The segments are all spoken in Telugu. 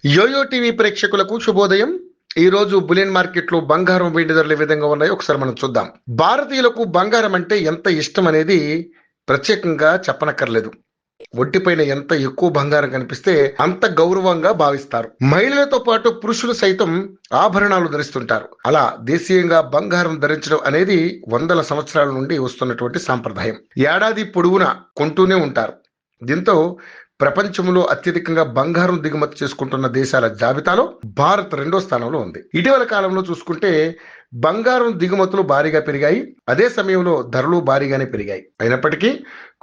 యోయో టీవీ ప్రేక్షకులకు శుభోదయం. ఈ రోజు బులియన్ మార్కెట్ లో బంగారం వెండి ధరలు ఏ విధంగా ఉన్నాయో ఒకసారి మనం చూద్దాం. భారతీయులకు బంగారం అంటే ఎంత ఇష్టం అనేది ప్రత్యేకంగా చెప్పనక్కర్లేదు. ఒంటిపైన ఎంత ఎక్కువ బంగారం కనిపిస్తే అంత గౌరవంగా భావిస్తారు. మహిళలతో పాటు పురుషులు సైతం ఆభరణాలు ధరిస్తుంటారు. అలా దేశీయంగా బంగారం ధరించడం అనేది వందల సంవత్సరాల నుండి వస్తున్నటువంటి సాంప్రదాయం. ఏడాది పొడవునా కొంటూనే ఉంటారు. దీంతో ప్రపంచంలో అత్యధికంగా బంగారం దిగుమతి చేసుకుంటున్న దేశాల జాబితాలో భారత్ 2వ స్థానంలో ఉంది. ఇటీవల కాలంలో చూసుకుంటే బంగారం దిగుమతులు భారీగా పెరిగాయి. అదే సమయంలో ధరలు భారీగానే పెరిగాయి. అయినప్పటికీ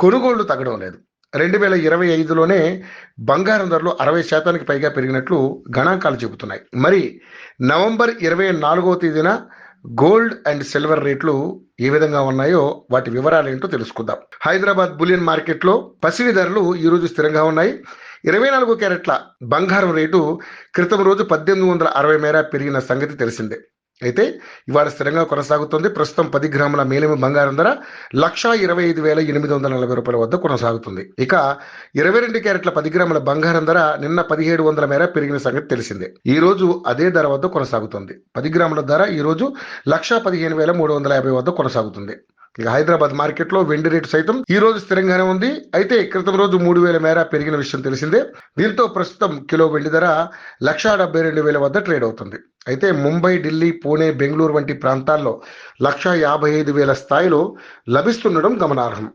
కొనుగోళ్లు తగ్గడం లేదు. 2025లోనే బంగారం ధరలు 60% పైగా పెరిగినట్లు గణాంకాలు చెబుతున్నాయి. మరి నవంబర్ 24వ తేదీన గోల్డ్ అండ్ సిల్వర్ రేట్లు ఏ విధంగా ఉన్నాయో వాటి వివరాలు ఏంటో తెలుసుకుందాం. హైదరాబాద్ బులియన్ మార్కెట్ లో పసిడి ధరలు ఈ రోజు స్థిరంగా ఉన్నాయి. 24 క్యారెట్ల బంగారం రేటు క్రితం రోజు 1860 మేర పెరిగిన సంగతి తెలిసిందే. అయితే ఇవాళ స్థిరంగా కొనసాగుతుంది. ప్రస్తుతం 10 గ్రాముల మేలిమి బంగారం ధర 1,25,840 రూపాయల వద్ద కొనసాగుతుంది. ఇక 22 క్యారెట్ల 10 గ్రాముల బంగారం ధర నిన్న 1,700 మేర పెరిగిన సంగతి తెలిసిందే. ఈ రోజు అదే ధర వద్ద కొనసాగుతుంది. 10 గ్రాముల ధర ఈ రోజు 1,15,350 వద్ద కొనసాగుతుంది. ఇక హైదరాబాద్ మార్కెట్ లో వెండి రేటు సైతం ఈ రోజు స్థిరంగానే ఉంది. అయితే క్రితం రోజు 3,000 మేర పెరిగిన విషయం తెలిసిందే. దీంతో ప్రస్తుతం కిలో వెండి ధర 1,72,000 వద్ద ట్రేడ్ అవుతుంది. అయితే ముంబై, ఢిల్లీ, పూణే, బెంగళూరు వంటి ప్రాంతాల్లో 1,55,000 స్థాయిలో లభిస్తుండడం గమనార్హం.